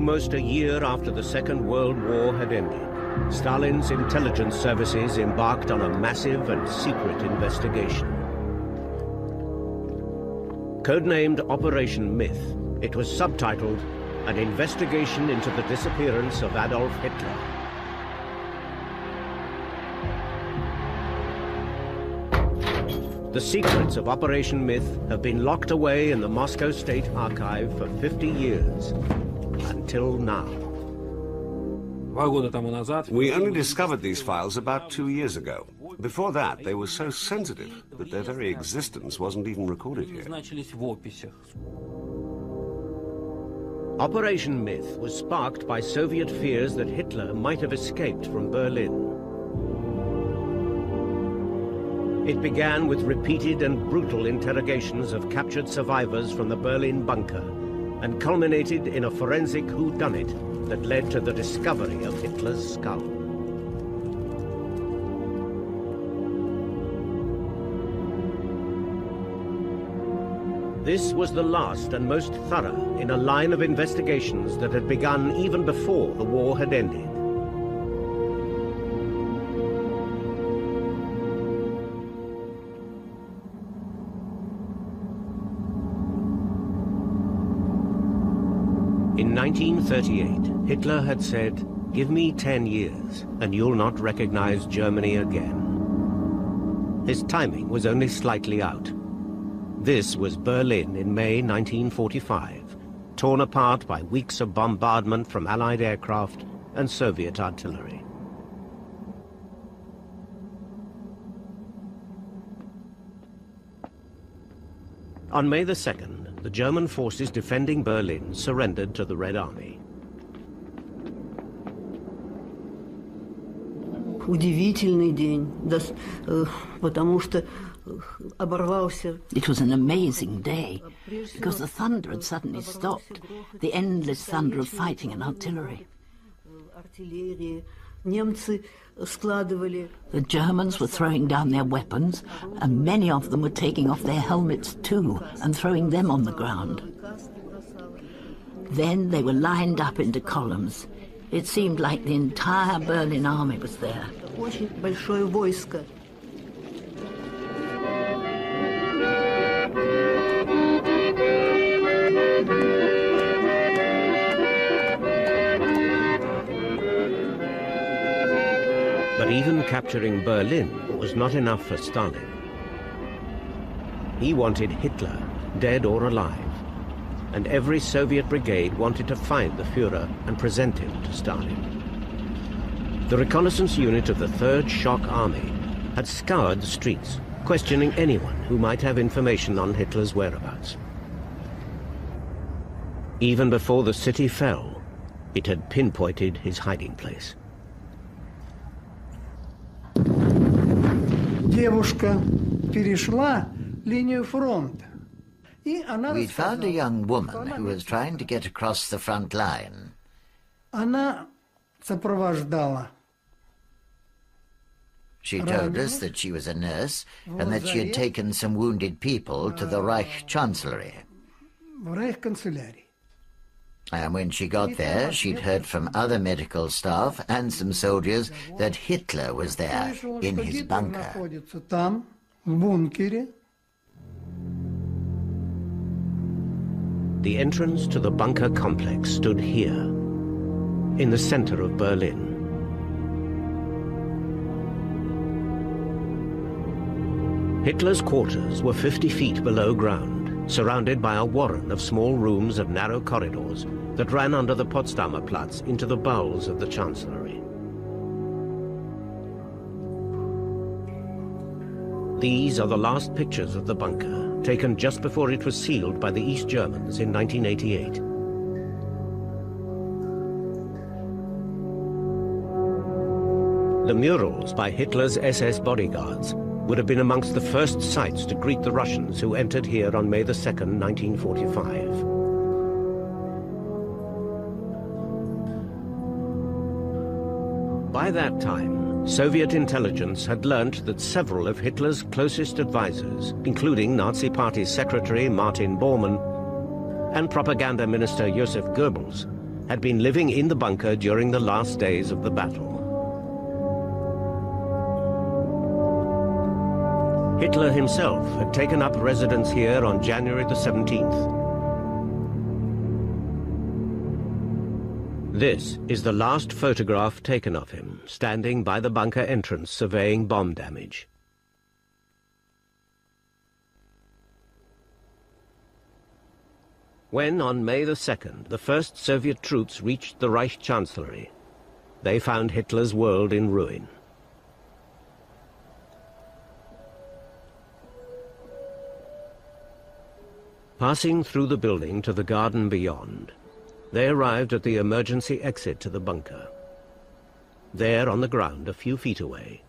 almost a year after the Second World War had ended, Stalin's intelligence services embarked on a massive and secret investigation. Codenamed Operation Myth, it was subtitled An Investigation into the Disappearance of Adolf Hitler. The secrets of Operation Myth have been locked away in the Moscow State Archive for 50 years, until now. We only discovered these files about 2 years ago. Before that, they were so sensitive that their very existence wasn't even recorded here. Operation Myth was sparked by Soviet fears that Hitler might have escaped from Berlin. It began with repeated and brutal interrogations of captured survivors from the Berlin bunker and culminated in a forensic whodunit that led to the discovery of Hitler's skull. This was the last and most thorough in a line of investigations that had begun even before the war had ended. In 1938, Hitler had said, "Give me 10 years, and you'll not recognize Germany again." His timing was only slightly out. This was Berlin in May 1945, torn apart by weeks of bombardment from Allied aircraft and Soviet artillery. On May the 2nd, the German forces defending Berlin surrendered to the Red Army. Удивительный день, потому что It was an amazing day, because the thunder had suddenly stopped, the endless thunder of fighting and artillery. The Germans were throwing down their weapons, and many of them were taking off their helmets too, and throwing them on the ground. Then they were lined up into columns. It seemed like the entire Berlin army was there. Очень большое войско. But even capturing Berlin was not enough for Stalin. He wanted Hitler, dead or alive, and every Soviet brigade wanted to find the Führer and present him to Stalin. The reconnaissance unit of the 3rd Shock Army had scoured the streets, questioning anyone who might have information on Hitler's whereabouts. Even before the city fell, it had pinpointed his hiding place. Девушка перешла линию фронта. We'd found a young woman who was trying to get across the front line. Она сопровождала. She told us that she was a nurse and that she had taken some wounded people to the Reich Chancellery. В Рейхканцелярии. And when she got there, she'd heard from other medical staff and some soldiers that Hitler was there in his bunker. Там, в бункере. The entrance to the bunker complex stood here, in the center of Berlin. Hitler's quarters were 50 feet below ground, surrounded by a warren of small rooms and narrow corridors that ran under the Potsdamer Platz into the bowels of the Chancellery. These are the last pictures of the bunker, taken just before it was sealed by the East Germans in 1988. The murals by Hitler's SS bodyguards would have been amongst the first sights to greet the Russians who entered here on May the 2nd, 1945. By that time, Soviet intelligence had learnt that several of Hitler's closest advisors, including Nazi Party Secretary Martin Bormann and Propaganda Minister Joseph Goebbels, had been living in the bunker during the last days of the battle. Hitler himself had taken up residence here on January the 17th. This is the last photograph taken of him, standing by the bunker entrance surveying bomb damage. When, on May the 2nd, the first Soviet troops reached the Reich Chancellery, they found Hitler's world in ruin. Passing through the building to the garden beyond, they arrived at the emergency exit to the bunker. There, on the ground, a few feet away,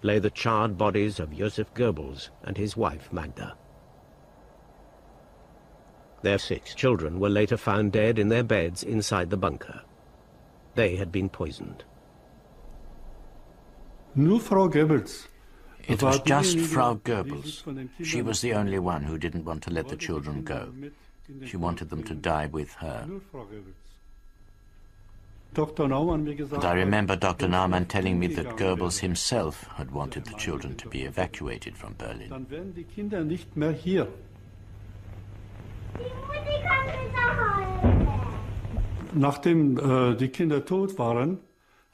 lay the charred bodies of Joseph Goebbels and his wife, Magda. Their 6 children were later found dead in their beds inside the bunker. They had been poisoned. Nur Frau Goebbels. It was just Frau Goebbels. She was the only one who didn't want to let the children go. She wanted them to die with her. And I remember Dr. Naumann telling me that Goebbels himself had wanted the children to be evacuated from Berlin.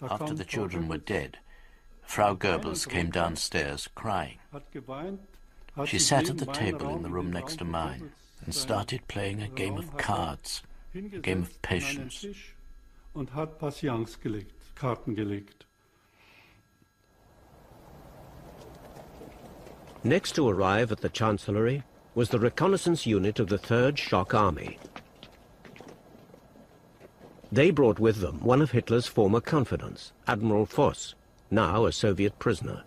After the children were dead, Frau Goebbels came downstairs crying. She sat at the table in the room next to mine and started playing a game of cards, a game of patience. Next to arrive at the Chancellery was the reconnaissance unit of the 3rd Shock Army. They brought with them one of Hitler's former confidants, Admiral Voss, now a Soviet prisoner.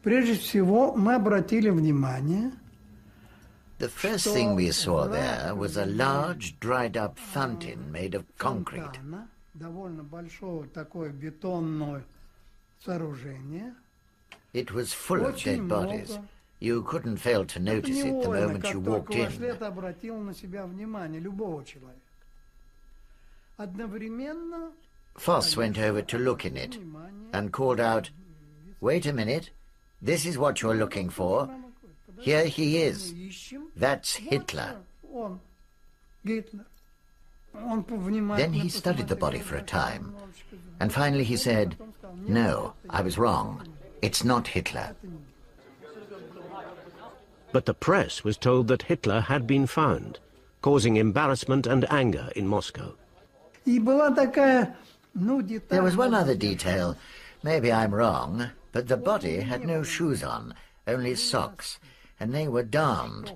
Прежде всего, мы обратили внимание, the first thing we saw there was a large, dried-up fountain made of concrete. довольно большое такое бетонное сооружение. It was full of dead bodies. You couldn't fail to notice it the moment you walked in. Это обратило на себя внимание любого человека. Одновременно Voss went over to look in it and called out, "Wait a minute, this is what you're looking for. Here he is. That's Hitler." Then he studied the body for a time, and finally he said, "No, I was wrong. It's not Hitler." But the press was told that Hitler had been found, causing embarrassment and anger in Moscow. There was one other detail. Maybe I'm wrong, but the body had no shoes on, only socks, and they were darned.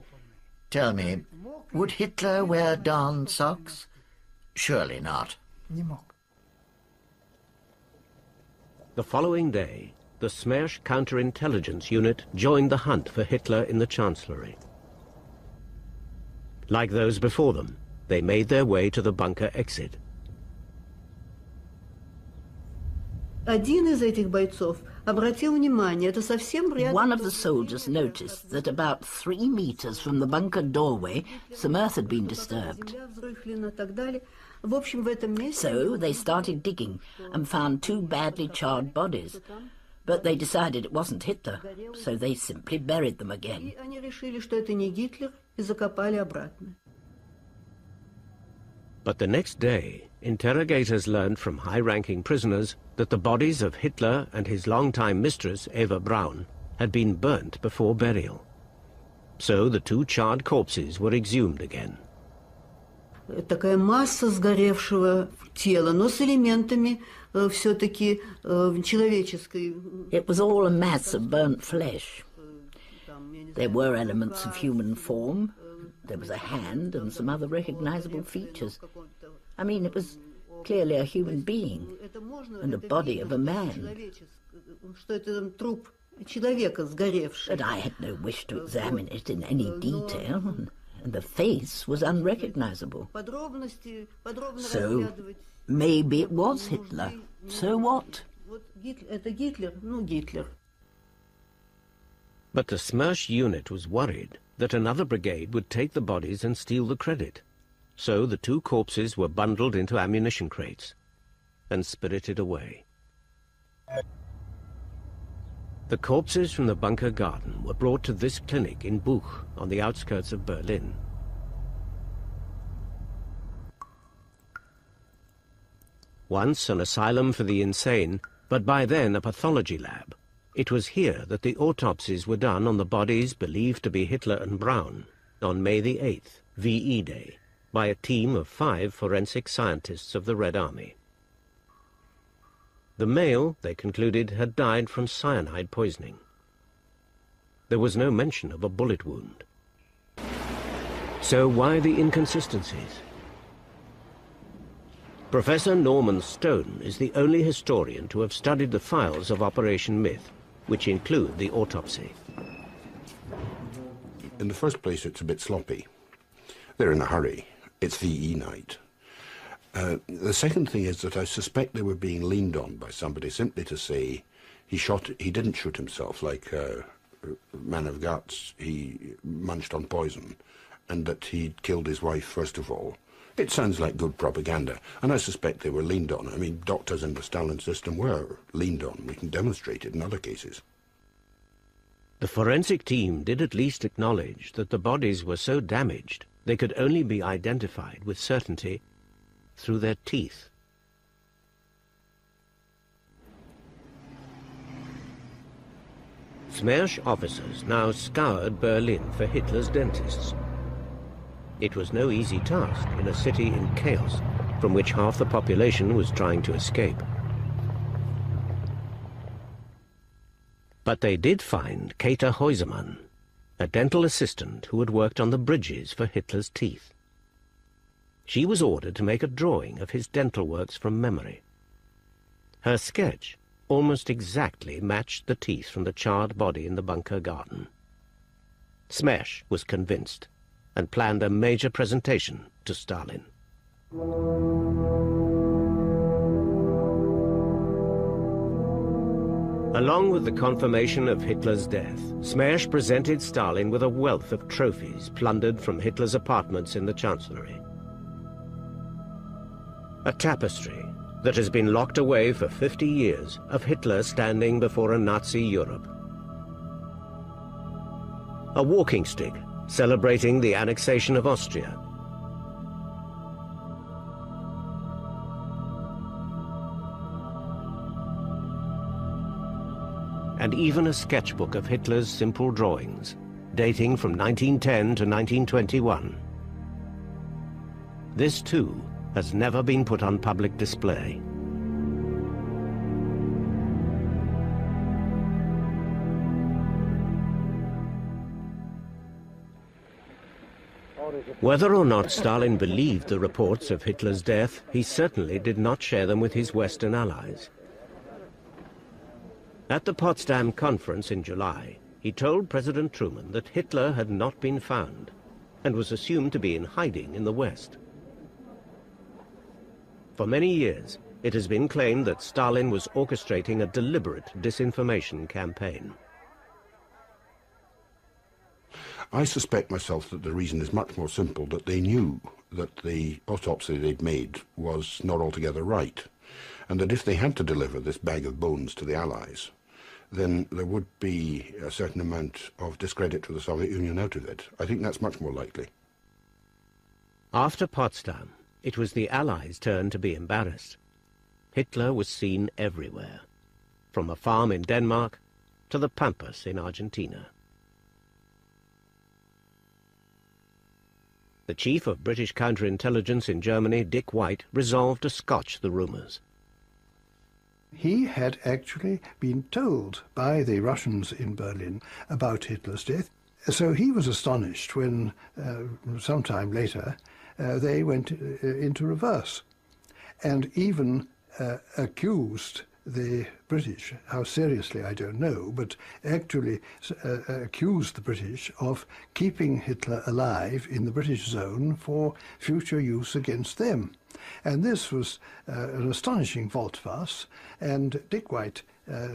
Tell me, would Hitler wear darned socks? Surely not. The following day, the Smersh counterintelligence unit joined the hunt for Hitler in the Chancellery. Like those before them, they made their way to the bunker exit. Один из этих бойцов обратил внимание, это совсем рядом. One of the soldiers noticed that about 3 meters from the bunker doorway, some earth had been disturbed. So they started digging and found 2 badly charred bodies. But they decided it wasn't Hitler, so they simply buried them again. Они решили, что это не Гитлер, и закопали обратно. But the next day, interrogators learned from high-ranking prisoners that the bodies of Hitler and his longtime mistress, Eva Braun, had been burnt before burial. So the 2 charred corpses were exhumed again. Такая масса сгоревшего тела, но с элементами все-таки человеческой. It was all a mass of burnt flesh. There were elements of human form. There was a hand and some other recognizable features. I mean, it was clearly a human being and the body of a man. But I had no wish to examine it in any detail, and the face was unrecognizable. So maybe it was Hitler. So what? But the Smersh unit was worried that another brigade would take the bodies and steal the credit. So the two corpses were bundled into ammunition crates and spirited away. The corpses from the bunker garden were brought to this clinic in Buch, on the outskirts of Berlin. Once an asylum for the insane, but by then a pathology lab, it was here that the autopsies were done on the bodies believed to be Hitler and Braun on May the 8th, VE Day, by a team of 5 forensic scientists of the Red Army. The male, they concluded, had died from cyanide poisoning. There was no mention of a bullet wound. So why the inconsistencies? Professor Norman Stone is the only historian to have studied the files of Operation Myth, which include the autopsy. In the first place, it's a bit sloppy. They're in a hurry. It's VE night. The second thing is that I suspect they were being leaned on by somebody simply to say he didn't shoot himself like a man of guts. He munched on poison, and that he'd killed his wife first of all. It sounds like good propaganda, and I suspect they were leaned on. I mean, doctors in the Stalin system were leaned on. We can demonstrate it in other cases. The forensic team did at least acknowledge that the bodies were so damaged they could only be identified with certainty through their teeth. Smersh officers now scoured Berlin for Hitler's dentists. It was no easy task in a city in chaos, from which half the population was trying to escape. But they did find Käthe Häusermann, a dental assistant who had worked on the bridges for Hitler's teeth. She was ordered to make a drawing of his dental works from memory. Her sketch almost exactly matched the teeth from the charred body in the bunker garden. Smersh was convinced and planned a major presentation to Stalin. Along with the confirmation of Hitler's death, Smersh presented Stalin with a wealth of trophies plundered from Hitler's apartments in the Chancellery. A tapestry that has been locked away for 50 years of Hitler standing before a Nazi Europe. A walking stick celebrating the annexation of Austria. And even a sketchbook of Hitler's simple drawings, dating from 1910 to 1921. This, too, has never been put on public display. Whether or not Stalin believed the reports of Hitler's death, he certainly did not share them with his Western allies. At the Potsdam Conference in July, he told President Truman that Hitler had not been found and was assumed to be in hiding in the West. For many years, it has been claimed that Stalin was orchestrating a deliberate disinformation campaign. I suspect myself that the reason is much more simple, that they knew that the autopsy they'd made was not altogether right, and that if they had to deliver this bag of bones to the Allies, then there would be a certain amount of discredit to the Soviet Union out of it. I think that's much more likely. After Potsdam, it was the Allies' turn to be embarrassed. Hitler was seen everywhere, from a farm in Denmark to the Pampas in Argentina. The chief of British counterintelligence in Germany, Dick White, resolved to scotch the rumors. He had actually been told by the Russians in Berlin about Hitler's death, so he was astonished when, sometime later, they went into reverse and even accused the British, how seriously I don't know, but actually accused the British of keeping Hitler alive in the British zone for future use against them. And this was an astonishing volte-face, and Dick White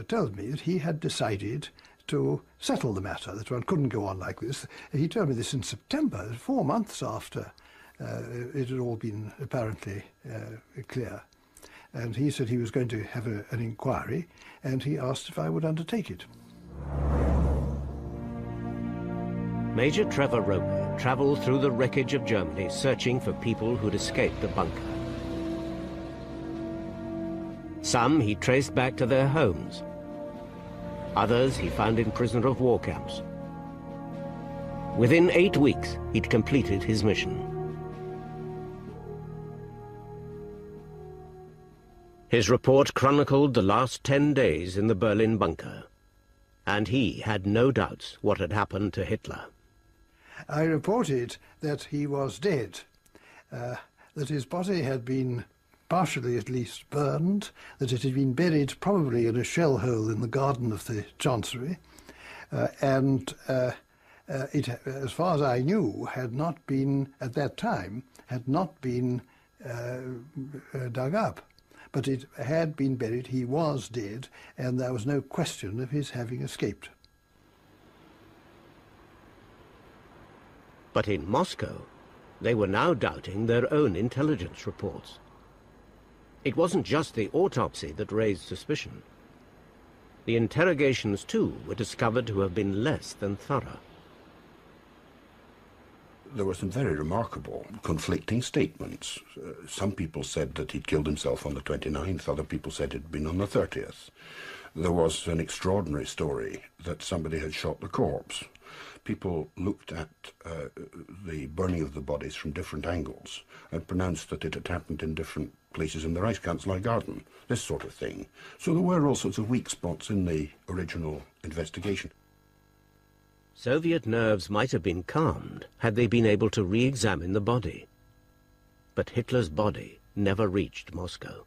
told me that he had decided to settle the matter, that one couldn't go on like this. He told me this in September, 4 months after it had all been apparently clear. And he said he was going to have an inquiry, and he asked if I would undertake it. Major Trevor Roper travelled through the wreckage of Germany searching for people who'd escaped the bunker. Some he traced back to their homes. Others he found in prisoner of war camps. Within 8 weeks, he'd completed his mission. His report chronicled the last 10 days in the Berlin bunker, and he had no doubts what had happened to Hitler. I reported that he was dead, that his body had been partially at least burned, that it had been buried probably in a shell hole in the garden of the Chancery, and it, as far as I knew, had not been, at that time, had not been dug up. But it had been buried, he was dead, and there was no question of his having escaped. But in Moscow, they were now doubting their own intelligence reports. It wasn't just the autopsy that raised suspicion. The interrogations, too, were discovered to have been less than thorough. There were some very remarkable conflicting statements. Some people said that he'd killed himself on the 29th, other people said it'd been on the 30th. There was an extraordinary story that somebody had shot the corpse. People looked at the burning of the bodies from different angles and pronounced that it had happened in different places in the Reichskanzlei garden, this sort of thing. So there were all sorts of weak spots in the original investigation. Soviet nerves might have been calmed had they been able to re-examine the body. But Hitler's body never reached Moscow.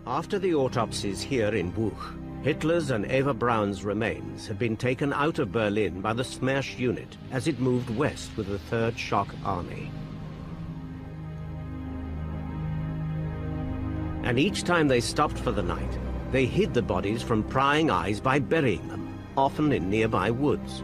After the autopsies here in Buch, Hitler's and Eva Braun's remains had been taken out of Berlin by the Smersh unit as it moved west with the Third Shock Army. And each time they stopped for the night, they hid the bodies from prying eyes by burying them, often in nearby woods.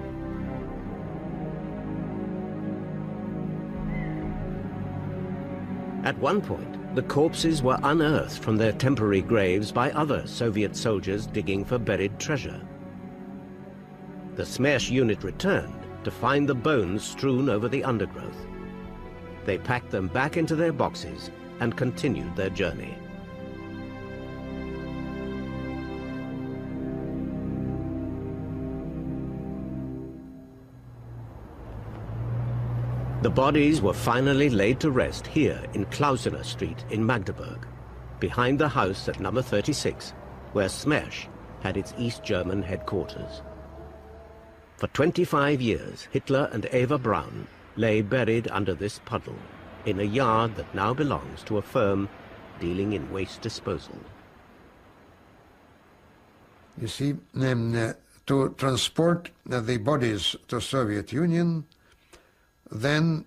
At one point, the corpses were unearthed from their temporary graves by other Soviet soldiers digging for buried treasure. The Smersh unit returned to find the bones strewn over the undergrowth. They packed them back into their boxes and continued their journey. The bodies were finally laid to rest here in Klausener Street in Magdeburg, behind the house at number 36, where Smersh had its East German headquarters. For 25 years, Hitler and Eva Braun lay buried under this puddle in a yard that now belongs to a firm dealing in waste disposal. You see, to transport the bodies to Soviet Union, then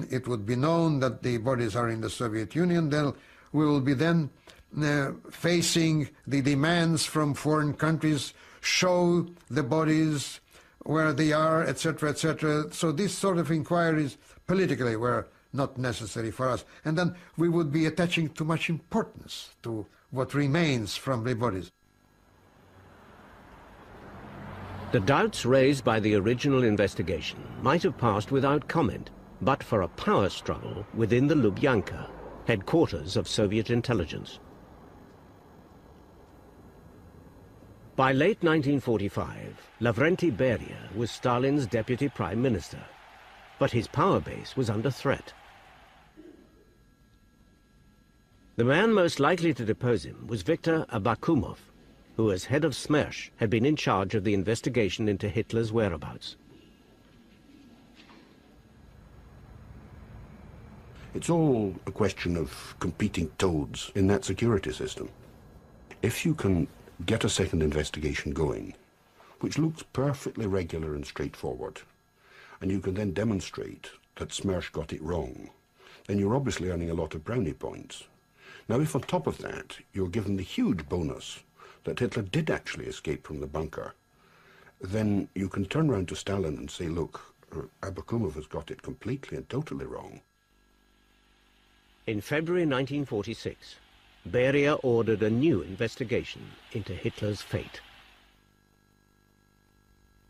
it would be known that the bodies are in the Soviet Union. Then we will be then facing the demands from foreign countries, show the bodies where they are, etc., etc. So these sort of inquiries politically were not necessary for us. And then we would be attaching too much importance to what remains from the bodies. The doubts raised by the original investigation might have passed without comment, but for a power struggle within the Lubyanka, headquarters of Soviet intelligence. By late 1945, Lavrenti Beria was Stalin's deputy prime minister, but his power base was under threat. The man most likely to depose him was Viktor Abakumov, who as head of Smersh had been in charge of the investigation into Hitler's whereabouts. It's all a question of competing toads in that security system. If you can get a second investigation going, which looks perfectly regular and straightforward, and you can then demonstrate that Smersh got it wrong, then you're obviously earning a lot of brownie points. Now, if on top of that you're given the huge bonus that Hitler did actually escape from the bunker, then you can turn around to Stalin and say, look, Abakumov has got it completely and totally wrong. In February 1946, Beria ordered a new investigation into Hitler's fate.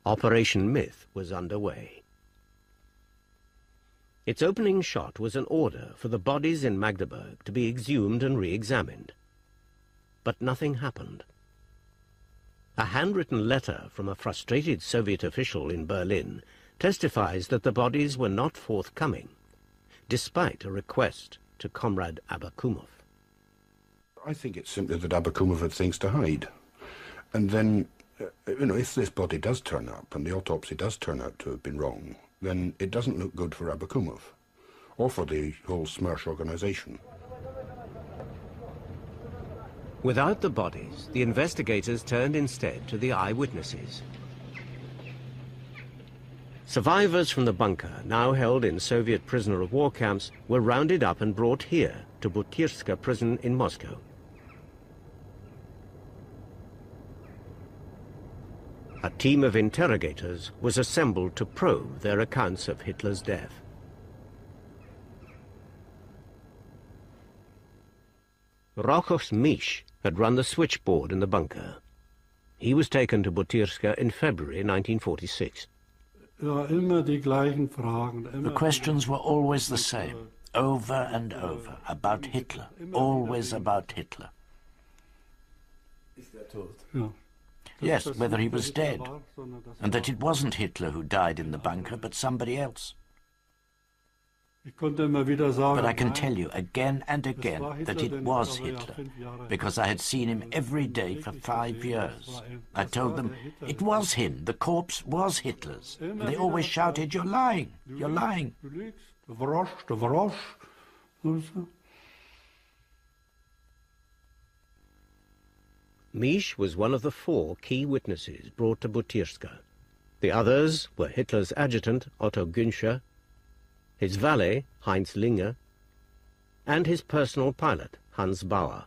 Operation Myth was underway. Its opening shot was an order for the bodies in Magdeburg to be exhumed and re-examined. But nothing happened. A handwritten letter from a frustrated Soviet official in Berlin testifies that the bodies were not forthcoming, despite a request to Comrade Abakumov. I think it's simply that Abakumov had things to hide. And then, if this body does turn up and the autopsy does turn out to have been wrong, then it doesn't look good for Abakumov, or for the whole Smersh organization. Without the bodies, the investigators turned instead to the eyewitnesses. Survivors from the bunker, now held in Soviet prisoner of war camps, were rounded up and brought here to Butyrska prison in Moscow. A team of interrogators was assembled to probe their accounts of Hitler's death. Rochus Misch had run the switchboard in the bunker. He was taken to Butyrska in February 1946. The questions were always the same, over and over, about Hitler, always about Hitler. Yes, whether he was dead, and that it wasn't Hitler who died in the bunker, but somebody else. But I can tell you again and again that it was Hitler, because I had seen him every day for 5 years. I told them, it was him, the corpse was Hitler's. And they always shouted, you're lying, you're lying. Misch was one of the 4 key witnesses brought to Butyrska. The others were Hitler's adjutant, Otto Günscher, his valet, Heinz Linger, and his personal pilot, Hans Bauer.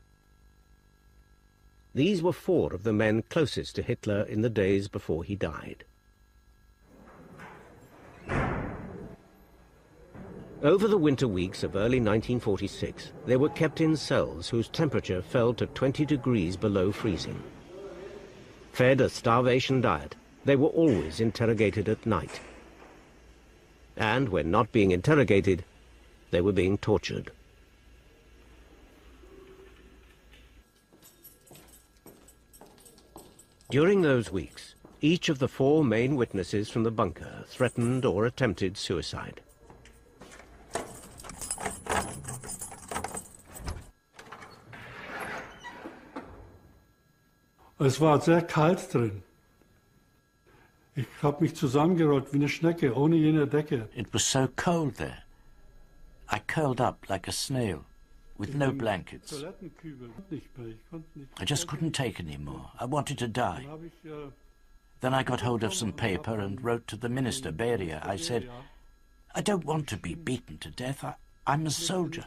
These were 4 of the men closest to Hitler in the days before he died. Over the winter weeks of early 1946, they were kept in cells whose temperature fell to 20 degrees below freezing. Fed a starvation diet, they were always interrogated at night. And when not being interrogated, they were being tortured. During those weeks, each of the 4 main witnesses from the bunker threatened or attempted suicide. Es war sehr kalt drin. Ich habe mich zusammengerollt wie eine Schnecke, ohne jene Decke. It was so cold there. I curled up like a snail, with no blankets. I just couldn't take any more. I wanted to die. Then I got hold of some paper and wrote to the minister, Beria. I said, I don't want to be beaten to death. I'm a soldier,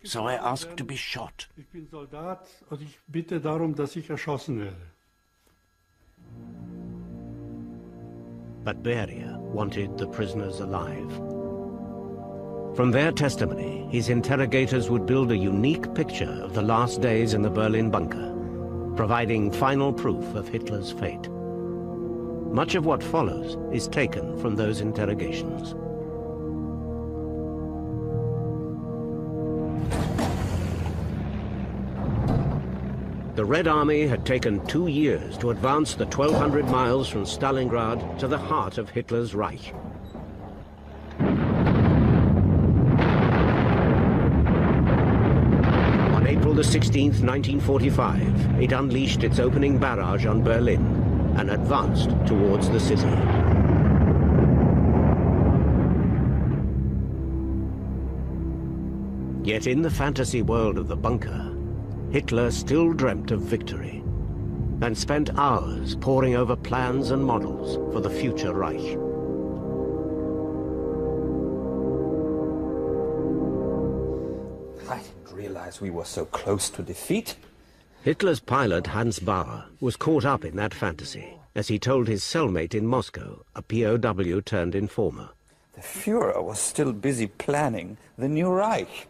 so I asked to be shot. Ich bin Soldat und ich bitte darum, dass ich erschossen werde. But Beria wanted the prisoners alive. From their testimony, his interrogators would build a unique picture of the last days in the Berlin bunker, providing final proof of Hitler's fate. Much of what follows is taken from those interrogations. The Red Army had taken 2 years to advance the 1,200 miles from Stalingrad to the heart of Hitler's Reich. On April the 16th, 1945, it unleashed its opening barrage on Berlin and advanced towards the city. Yet in the fantasy world of the bunker, Hitler still dreamt of victory and spent hours poring over plans and models for the future Reich. I didn't realize we were so close to defeat. Hitler's pilot, Hans Bauer, was caught up in that fantasy, as he told his cellmate in Moscow, a POW turned informer. the Führer was still busy planning the new Reich.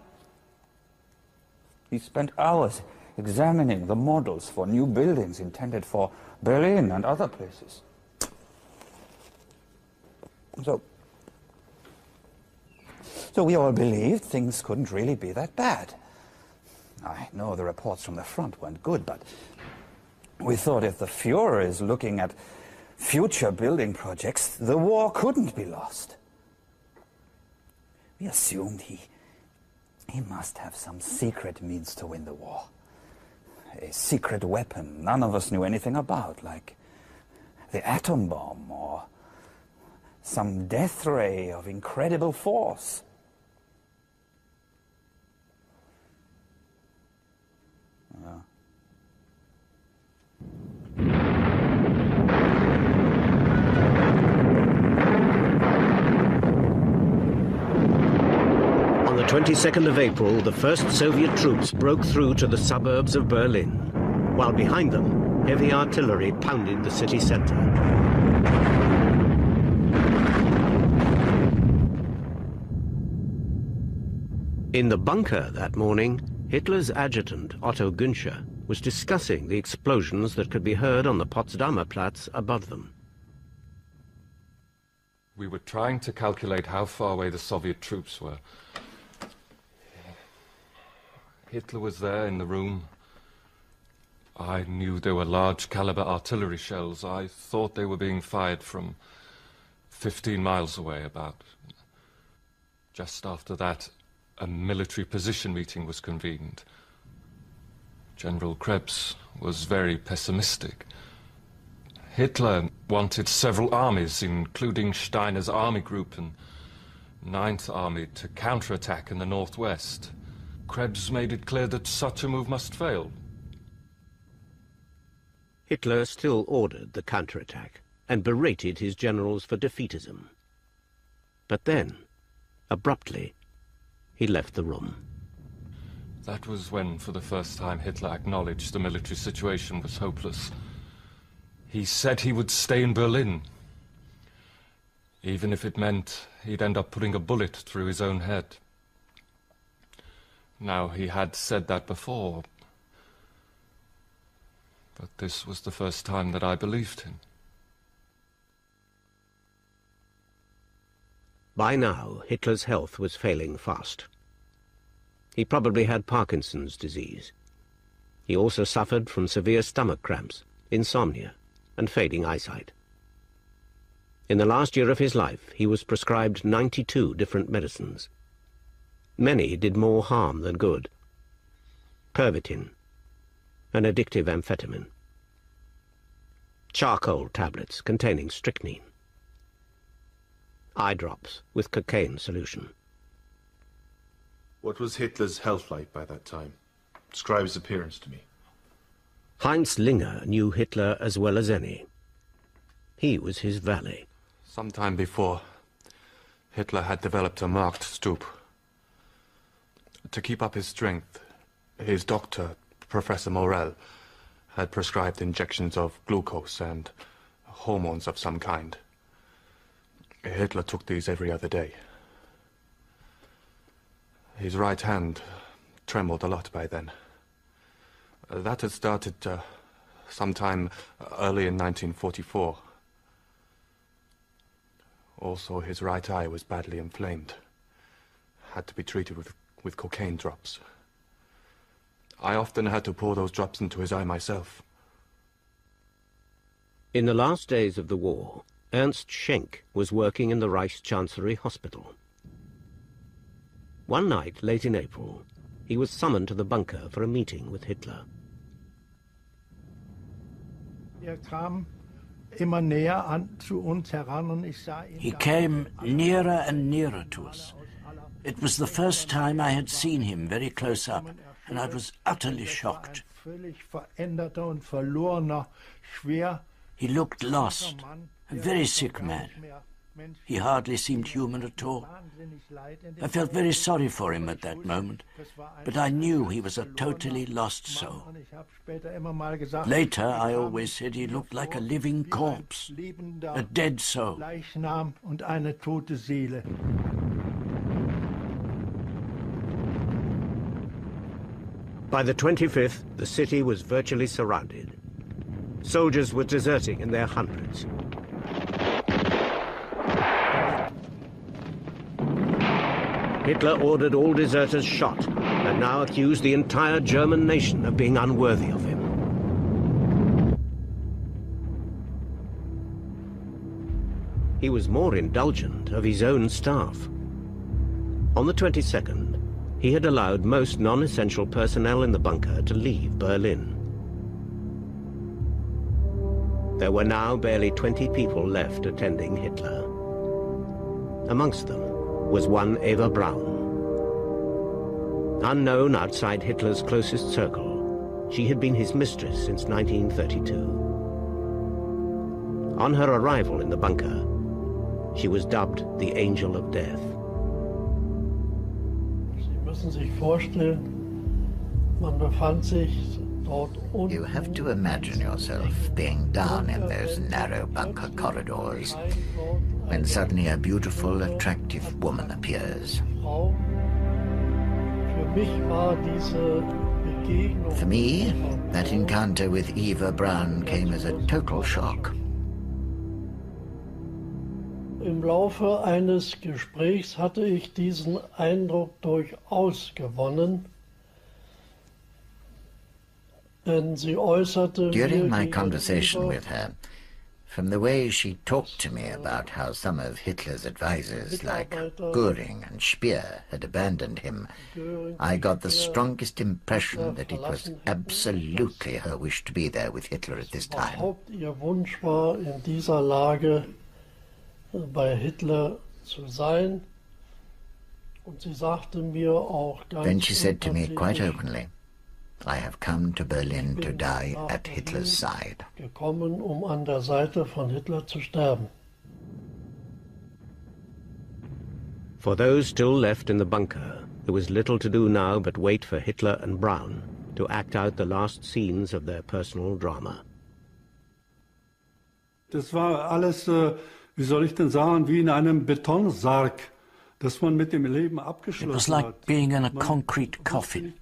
He spent hours examining the models for new buildings intended for Berlin and other places. So we all believed things couldn't really be that bad. I know the reports from the front weren't good, but we thought if the Führer is looking at future building projects, the war couldn't be lost. We assumed he must have some secret means to win the war. A secret weapon none of us knew anything about, like the atom bomb or some death ray of incredible force. On the 22nd of April, the first Soviet troops broke through to the suburbs of Berlin, while behind them, heavy artillery pounded the city center. In the bunker that morning, Hitler's adjutant, Otto Günscher, was discussing the explosions that could be heard on the Potsdamer Platz above them. We were trying to calculate how far away the Soviet troops were. Hitler was there in the room. I knew there were large caliber artillery shells. I thought they were being fired from 15 miles away about. Just after that, a military position meeting was convened. General Krebs was very pessimistic. Hitler wanted several armies, including Steiner's army group and 9th Army, to counterattack in the northwest. Krebs made it clear that such a move must fail. Hitler still ordered the counterattack and berated his generals for defeatism. But then, abruptly, he left the room. That was when, for the first time, Hitler acknowledged the military situation was hopeless. He said he would stay in Berlin, even if it meant he'd end up putting a bullet through his own head. Now, he had said that before, but this was the first time that I believed him. By now, Hitler's health was failing fast. He probably had Parkinson's disease. He also suffered from severe stomach cramps, insomnia, and fading eyesight. In the last year of his life, he was prescribed 92 different medicines. Many did more harm than good. Pervitin, an addictive amphetamine. Charcoal tablets containing strychnine. Eye drops with cocaine solution. What was Hitler's health like by that time? Describe his appearance to me. Heinz Linger knew Hitler as well as any. He was his valet. Some time before, Hitler had developed a marked stoop. To keep up his strength, his doctor, Professor Morel, had prescribed injections of glucose and hormones of some kind. Hitler took these every other day. His right hand trembled a lot by then. That had started sometime early in 1944. Also, his right eye was badly inflamed. Had to be treated with cocaine drops. I often had to pour those drops into his eye myself. In the last days of the war, Ernst Schenk was working in the Reichschancellery Hospital. One night, late in April, he was summoned to the bunker for a meeting with Hitler. He came nearer and nearer to us. It was the first time I had seen him very close up, and I was utterly shocked. He looked lost, a very sick man. He hardly seemed human at all. I felt very sorry for him at that moment, but I knew he was a totally lost soul. Later, I always said he looked like a living corpse, a dead soul. By the 25th, the city was virtually surrounded. Soldiers were deserting in their hundreds. Hitler ordered all deserters shot and now accused the entire German nation of being unworthy of him. He was more indulgent of his own staff. On the 22nd, he had allowed most non-essential personnel in the bunker to leave Berlin. There were now barely 20 people left attending Hitler. Amongst them was one Eva Braun. Unknown outside Hitler's closest circle, she had been his mistress since 1932. On her arrival in the bunker, she was dubbed the Angel of Death. You have to imagine yourself being down in those narrow bunker corridors when suddenly a beautiful, attractive woman appears. For me, that encounter with Eva Braun came as a total shock. Im Laufe eines Gesprächs hatte ich diesen Eindruck durchaus gewonnen, denn sie äußerte During my conversation with her, from the way she talked to me about how some of Hitler's advisors, like Göring and Speer, had abandoned him, I got the strongest impression that it was absolutely her wish to be there with Hitler at this time. Überhaupt ihr Wunsch war, in dieser Lage bei Hitler zu sein. Und sie sagte mir auch ganz Then she said to me quite openly, I have come to Berlin to die at Hitler's side. Gekommen, an der Seite von Hitler zu sterben. For those still left in the bunker, there was little to do now but wait for Hitler and Braun to act out the last scenes of their personal drama. Das war alles, wie soll ich denn sagen, wie in einem Betonsarg, das man mit dem Leben abgeschlossen hat. It was like being in a concrete coffin,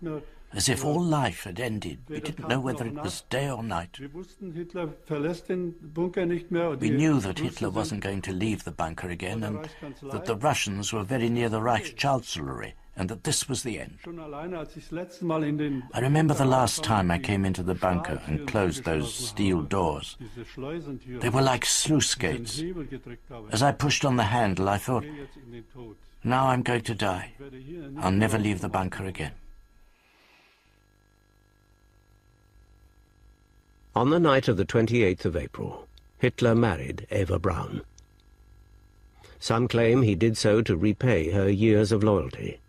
as if all life had ended. We didn't know whether it was day or night. We knew that Hitler wasn't going to leave the bunker again, and that the Russians were very near the Reich Chancellery, and that this was the end. I remember the last time I came into the bunker and closed those steel doors. They were like sluice gates. As I pushed on the handle, I thought, now I'm going to die. I'll never leave the bunker again. On the night of the 28th of April, Hitler married Eva Braun. Some claim he did so to repay her years of loyalty.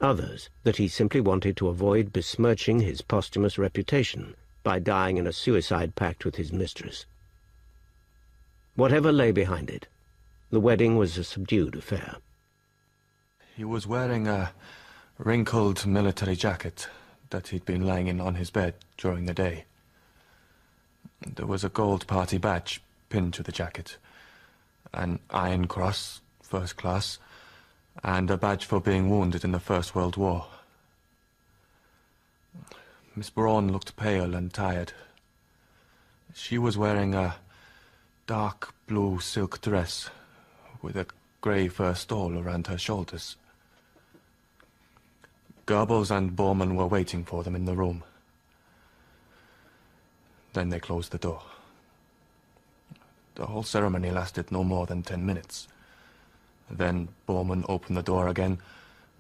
Others, that he simply wanted to avoid besmirching his posthumous reputation by dying in a suicide pact with his mistress. Whatever lay behind it, the wedding was a subdued affair. He was wearing a wrinkled military jacket that he'd been lying in on his bed during the day. There was a gold party badge pinned to the jacket, an Iron Cross, first class, and a badge for being wounded in the First World War. Miss Braun looked pale and tired. She was wearing a dark blue silk dress with a grey fur stole around her shoulders. Goebbels and Bormann were waiting for them in the room. Then they closed the door. The whole ceremony lasted no more than 10 minutes. Then Bormann opened the door again,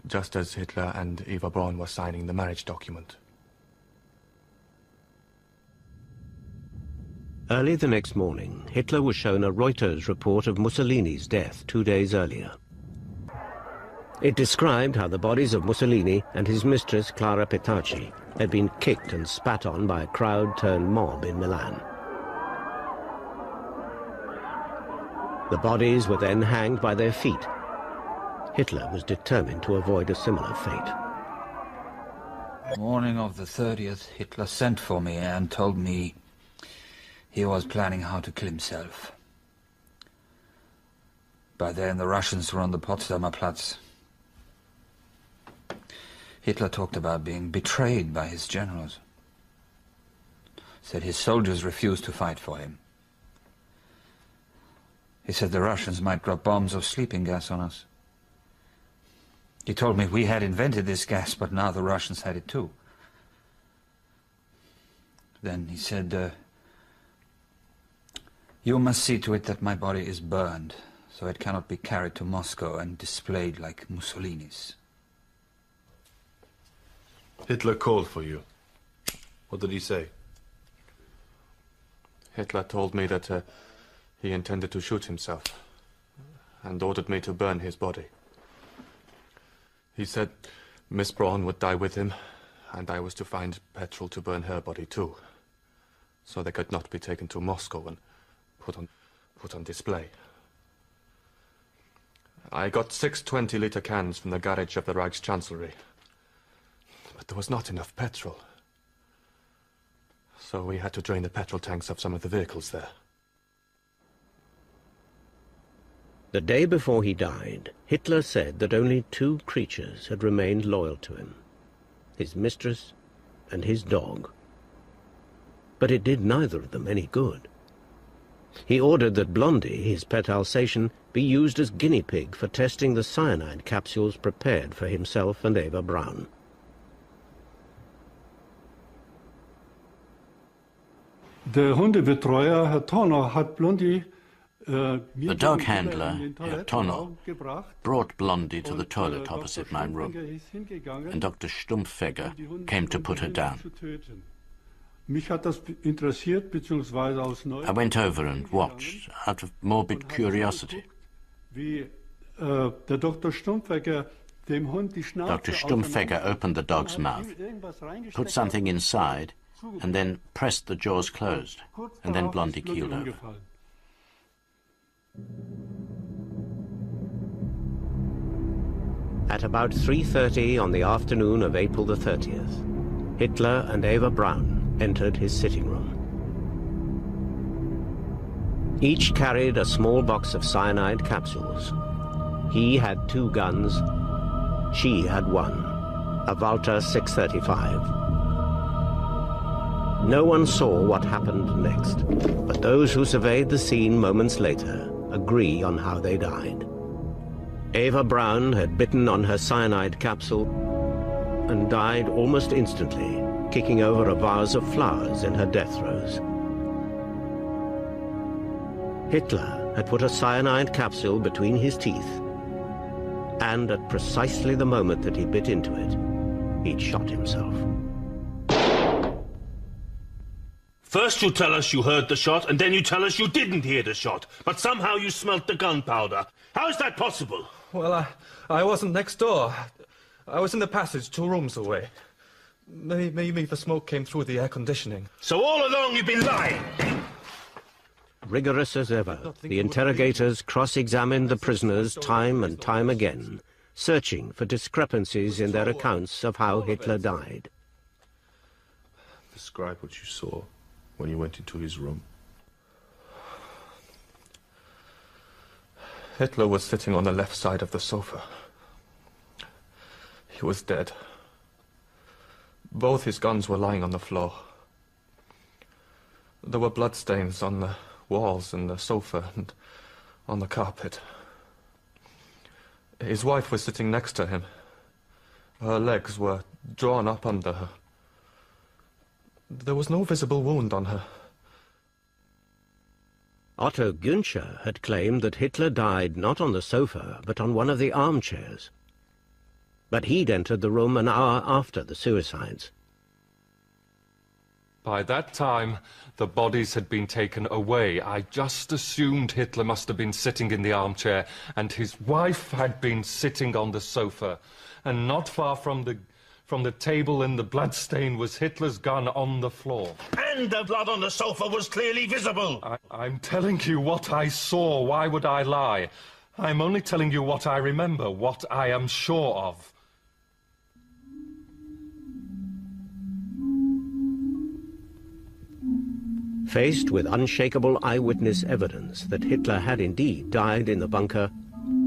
just as Hitler and Eva Braun were signing the marriage document. Early the next morning, Hitler was shown a Reuters report of Mussolini's death 2 days earlier. It described how the bodies of Mussolini and his mistress Clara Petacci had been kicked and spat on by a crowd-turned mob in Milan. The bodies were then hanged by their feet. Hitler was determined to avoid a similar fate. Morning of the 30th, Hitler sent for me and told me he was planning how to kill himself. By then the Russians were on the Potsdamer Platz. Hitler talked about being betrayed by his generals. Said his soldiers refused to fight for him. He said the Russians might drop bombs or sleeping gas on us. He told me we had invented this gas, but now the Russians had it too. Then he said, you must see to it that my body is burned, so it cannot be carried to Moscow and displayed like Mussolini's. Hitler called for you. What did he say? Hitler told me that he intended to shoot himself and ordered me to burn his body. He said Miss Braun would die with him, and I was to find petrol to burn her body too, so they could not be taken to Moscow and put on display. I got 6 20-liter cans from the garage of the Reichschancellery, but there was not enough petrol. So we had to drain the petrol tanks of some of the vehicles there. The day before he died, Hitler said that only 2 creatures had remained loyal to him, his mistress and his dog. But it did neither of them any good. He ordered that Blondie, his pet Alsatian, be used as guinea pig for testing the cyanide capsules prepared for himself and Eva Braun. Der Hundebetreuer, Herr Tonner, hat Blondie The dog handler, Herr Tonner, brought Blondie to the toilet opposite my room, and Dr. Stumpfegger came to put her down. I went over and watched, out of morbid curiosity. Dr. Stumpfegger opened the dog's mouth, put something inside, and then pressed the jaws closed, and then Blondie keeled over. At about 3:30 on the afternoon of April the 30th, Hitler and Eva Braun entered his sitting room. Each carried a small box of cyanide capsules. He had 2 guns, she had 1, a Walter 635. No one saw what happened next, but those who surveyed the scene moments later agree on how they died. Eva Braun had bitten on her cyanide capsule and died almost instantly, kicking over a vase of flowers in her death throes. Hitler had put a cyanide capsule between his teeth, and at precisely the moment that he bit into it, he'd shot himself. First you tell us you heard the shot, and then you tell us you didn't hear the shot, but somehow you smelt the gunpowder. How is that possible? Well, I wasn't next door. I was in the passage 2 rooms away. Maybe the smoke came through the air conditioning. So all along you've been lying! Rigorous as ever, the interrogators cross-examined the prisoners time and time again, searching for discrepancies in their accounts of how Hitler died. Describe what you saw when you went into his room. Hitler was sitting on the left side of the sofa. He was dead. Both his guns were lying on the floor. There were bloodstains on the walls and the sofa and on the carpet. His wife was sitting next to him. Her legs were drawn up under her. There was no visible wound on her. Otto Günscher had claimed that Hitler died not on the sofa, but on one of the armchairs. But he'd entered the room an hour after the suicides. By that time, the bodies had been taken away. I just assumed Hitler must have been sitting in the armchair, and his wife had been sitting on the sofa. And not far from the table in the bloodstain was Hitler's gun on the floor. And the blood on the sofa was clearly visible. I'm telling you what I saw. Why would I lie? I'm only telling you what I remember, what I am sure of. Faced with unshakable eyewitness evidence that Hitler had indeed died in the bunker,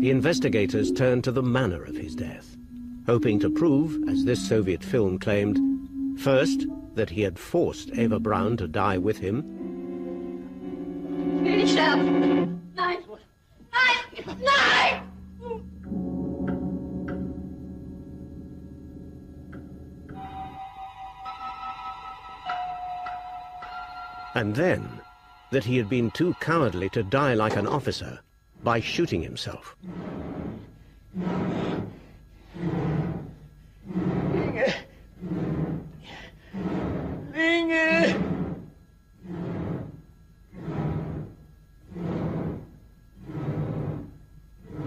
the investigators turned to the manner of his death, hoping to prove, as this Soviet film claimed, first, that he had forced Eva Braun to die with him. Ich sterben! Nein! Nein! Nein! And then, that he had been too cowardly to die like an officer by shooting himself. Inge! Inge!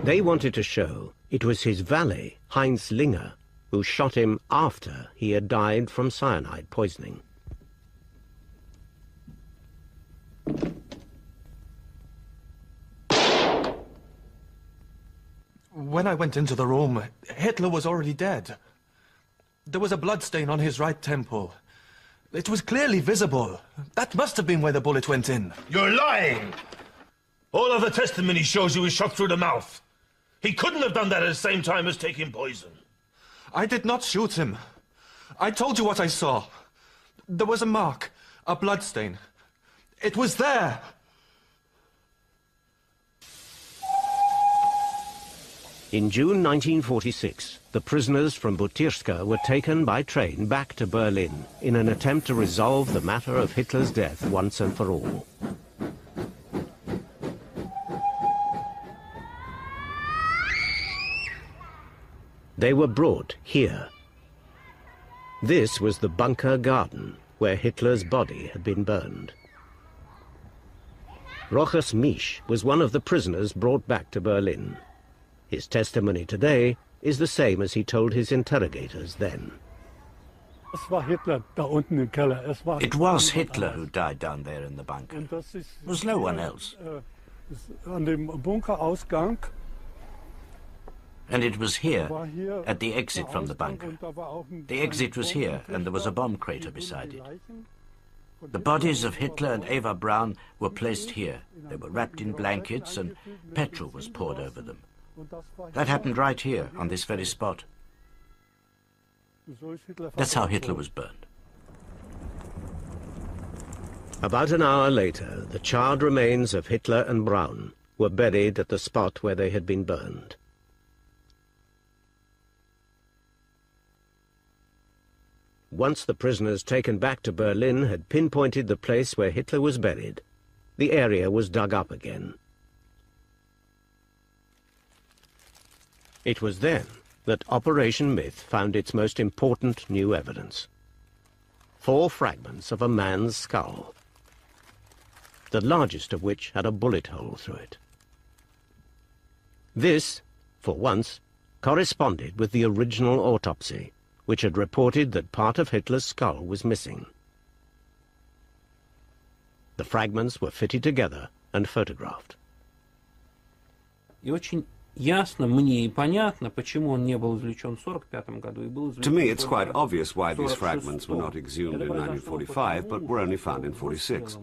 They wanted to show it was his valet, Heinz Linger, who shot him after he had died from cyanide poisoning. When I went into the room, Hitler was already dead. There was a bloodstain on his right temple. It was clearly visible. That must have been where the bullet went in. You're lying! All of the testimony shows he was shot through the mouth. He couldn't have done that at the same time as taking poison. I did not shoot him. I told you what I saw. There was a mark, a bloodstain. It was there. In June 1946, the prisoners from Butyrska were taken by train back to Berlin in an attempt to resolve the matter of Hitler's death once and for all. They were brought here. This was the bunker garden where Hitler's body had been burned. Rochus Misch was one of the prisoners brought back to Berlin. His testimony today is the same as he told his interrogators then. It was Hitler who died down there in the bunker. It was no one else. And it was here, at the exit from the bunker. The exit was here, and there was a bomb crater beside it. The bodies of Hitler and Eva Braun were placed here. They were wrapped in blankets, and petrol was poured over them. That happened right here, on this very spot. That's how Hitler was burned. About an hour later, the charred remains of Hitler and Braun were buried at the spot where they had been burned. Once the prisoners taken back to Berlin had pinpointed the place where Hitler was buried, the area was dug up again. It was then that Operation Myth found its most important new evidence. 4 fragments of a man's skull, the largest of which had a bullet hole through it. This, for once, corresponded with the original autopsy, which had reported that part of Hitler's skull was missing. The fragments were fitted together and photographed. To me, it's quite obvious why these fragments were not exhumed in 1945, but were only found in 46.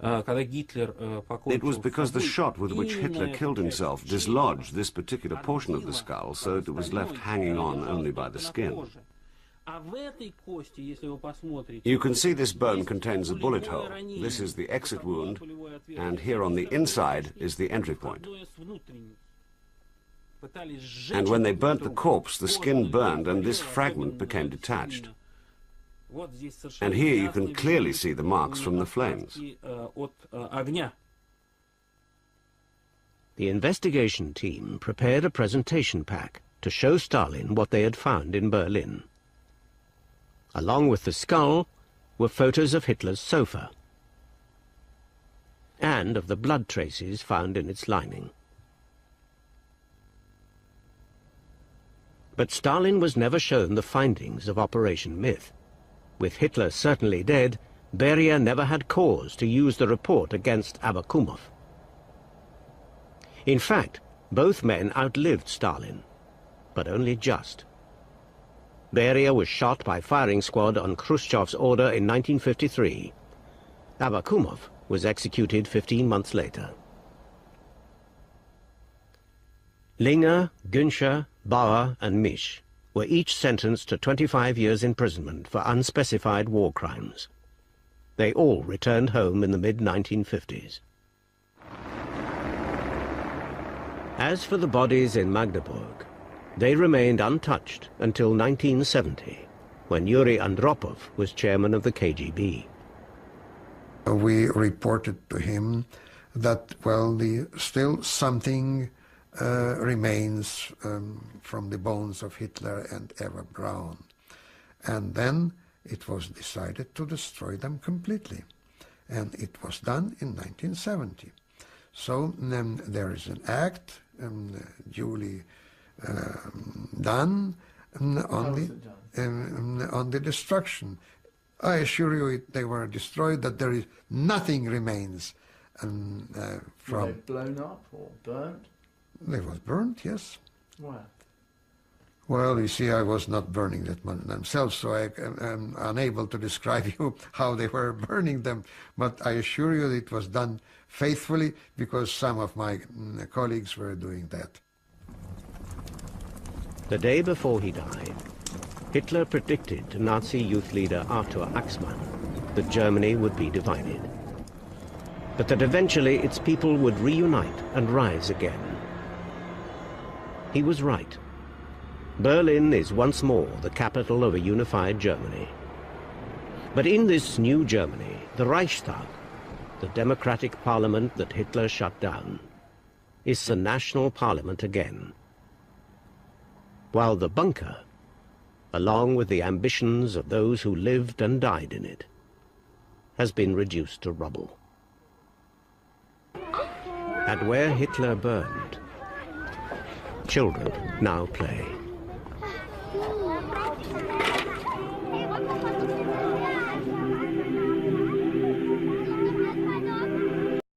It was because the shot with which Hitler killed himself dislodged this particular portion of the skull, so it was left hanging on only by the skin. You can see this bone contains a bullet hole. This is the exit wound, and here on the inside is the entry point. And when they burnt the corpse, the skin burned and this fragment became detached. And here you can clearly see the marks from the flames. The investigation team prepared a presentation pack to show Stalin what they had found in Berlin. Along with the skull were photos of Hitler's sofa and of the blood traces found in its lining. But Stalin was never shown the findings of Operation Myth. With Hitler certainly dead, Beria never had cause to use the report against Abakumov. In fact, both men outlived Stalin, but only just. Beria was shot by firing squad on Khrushchev's order in 1953. Abakumov was executed 15 months later. Linger, Günscher, Bauer and Misch were each sentenced to 25 years imprisonment for unspecified war crimes. They all returned home in the mid-1950s. As for the bodies in Magdeburg, they remained untouched until 1970, when Yuri Andropov was chairman of the KGB. We reported to him that, well, still something remains from the bones of Hitler and Eva Braun. And then it was decided to destroy them completely. And it was done in 1970. So there is an act duly done on the destruction. I assure you they were destroyed, that there is nothing remains from... Were they blown up or burnt? They was burnt, yes. Why? Well, you see, I was not burning that themselves, so I am unable to describe you how they were burning them. But I assure you it was done faithfully, because some of my colleagues were doing that. The day before he died, Hitler predicted to Nazi youth leader Arthur Axmann that Germany would be divided, but that eventually its people would reunite and rise again. He was right. Berlin is once more the capital of a unified Germany. But in this new Germany, the Reichstag, the democratic parliament that Hitler shut down, is the national parliament again. While the bunker, along with the ambitions of those who lived and died in it, has been reduced to rubble. And where Hitler burned, children now play.